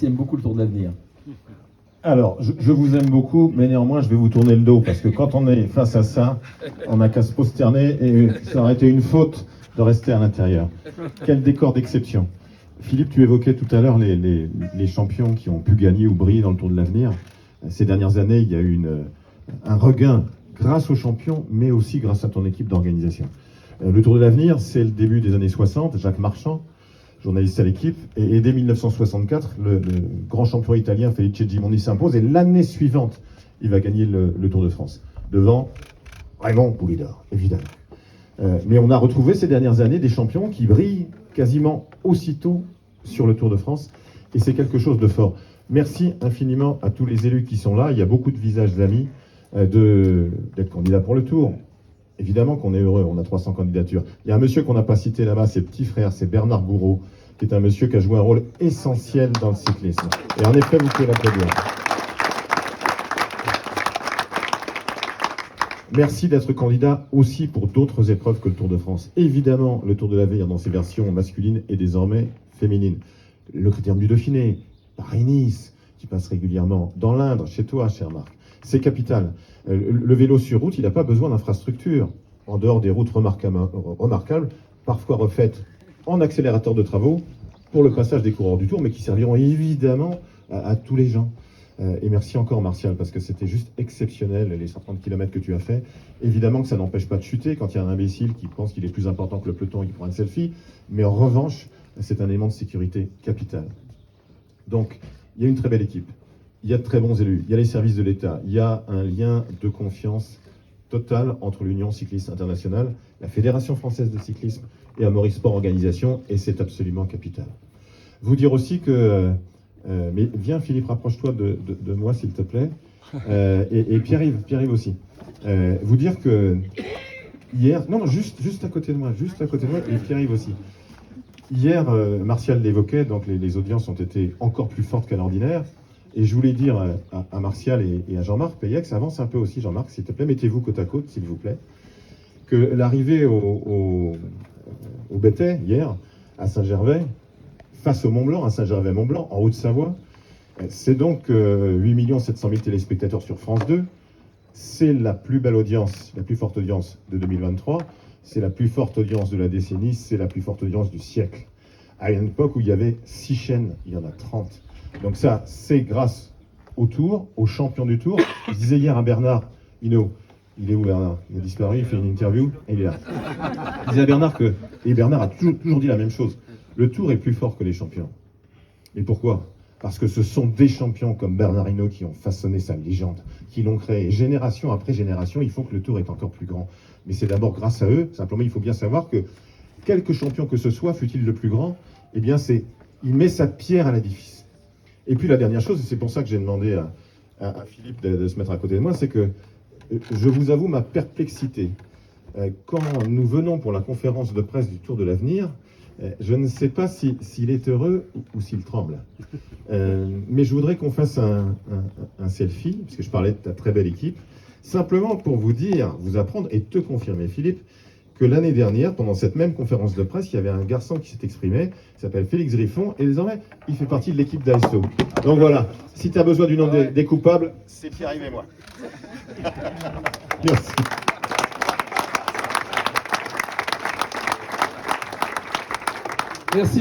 Aime beaucoup le Tour de l'Avenir. Alors, je vous aime beaucoup, mais néanmoins, je vais vous tourner le dos, parce que quand on est face à ça, on n'a qu'à se prosterner, et ça aurait été une faute de rester à l'intérieur. Quel décor d'exception. Philippe, tu évoquais tout à l'heure les champions qui ont pu gagner ou briller dans le Tour de l'Avenir. Ces dernières années, il y a eu un regain grâce aux champions, mais aussi grâce à ton équipe d'organisation. Le Tour de l'Avenir, c'est le début des années 60, Jacques Marchand, journaliste à l'équipe, et dès 1964, le grand champion italien Felice Gimondi s'impose, et l'année suivante, il va gagner le Tour de France, devant Raymond Poulidor, évidemment. Mais on a retrouvé ces dernières années des champions qui brillent quasiment aussitôt sur le Tour de France, et c'est quelque chose de fort. Merci infiniment à tous les élus qui sont là, il y a beaucoup de visages amis d'être candidats pour le Tour. Évidemment qu'on est heureux, on a 300 candidatures. Il y a un monsieur qu'on n'a pas cité là-bas, c'est petit frère, c'est Bernard Gouraud, qui est un monsieur qui a joué un rôle essentiel dans le cyclisme. Et en effet, vous pouvez l'applaudir. Merci d'être candidat aussi pour d'autres épreuves que le Tour de France. Évidemment, le Tour de l'Avenir dans ses versions masculines et désormais féminines. Le Critérium du Dauphiné, Paris-Nice, qui passe régulièrement dans l'Indre, chez toi, cher Marc. C'est capital. Le vélo sur route, il n'a pas besoin d'infrastructures, en dehors des routes remarquables, parfois refaites en accélérateur de travaux, pour le passage des coureurs du Tour, mais qui serviront évidemment à tous les gens. Et merci encore, Martial, parce que c'était juste exceptionnel, les 130 km que tu as fait. Évidemment que ça n'empêche pas de chuter quand il y a un imbécile qui pense qu'il est plus important que le peloton et qui prend une selfie, mais en revanche, c'est un élément de sécurité capital. Donc, il y a une très belle équipe. Il y a de très bons élus, il y a les services de l'État, il y a un lien de confiance total entre l'Union cycliste internationale, la Fédération française de cyclisme et Amaury Sport Organisation, et c'est absolument capital. Vous dire aussi que... mais viens Philippe, rapproche-toi de moi s'il te plaît, et Pierre-Yves aussi. Vous dire que hier... Non, juste à côté de moi, et Pierre-Yves aussi. Hier, Martial l'évoquait, donc les audiences ont été encore plus fortes qu'à l'ordinaire. Et je voulais dire à Martial et à Jean-Marc Payex, avance un peu aussi Jean-Marc, s'il te plaît, mettez-vous côte à côte, s'il vous plaît, que l'arrivée au Béthai, hier, à Saint-Gervais, face au Mont-Blanc, à Saint-Gervais-Mont-Blanc, en Haute-Savoie, c'est donc 8 700 000 téléspectateurs sur France 2, c'est la plus belle audience, la plus forte audience de 2023, c'est la plus forte audience de la décennie, c'est la plus forte audience du siècle. À une époque où il y avait 6 chaînes, il y en a 30. Donc ça, c'est grâce au Tour, aux champions du Tour. Je disais hier à Bernard Hinault, il est où Bernard? Il a disparu, il fait une interview, et il est là. Je disais à Bernard que, et Bernard a toujours dit la même chose, le Tour est plus fort que les champions. Et pourquoi? Parce que ce sont des champions comme Bernard Hinault qui ont façonné sa légende, qui l'ont créé. Génération après génération, ils font que le Tour est encore plus grand. Mais c'est d'abord grâce à eux, simplement il faut bien savoir que, quelque champion que ce soit, fût-il le plus grand, eh bien il met sa pierre à l'édifice. Et puis la dernière chose, et c'est pour ça que j'ai demandé à Philippe de se mettre à côté de moi, c'est que je vous avoue ma perplexité. Quand nous venons pour la conférence de presse du Tour de l'Avenir, je ne sais pas s'il est heureux ou s'il tremble. Mais je voudrais qu'on fasse un selfie, parce que je parlais de ta très belle équipe, simplement pour vous dire, vous apprendre et te confirmer, Philippe, que l'année dernière, pendant cette même conférence de presse, il y avait un garçon qui s'est exprimé, qui s'appelle Félix Griffon, et désormais, il fait partie de l'équipe d'ASO. Donc voilà, si tu as besoin du nom des coupables, c'est Pierre-Yves et moi. Merci. Merci.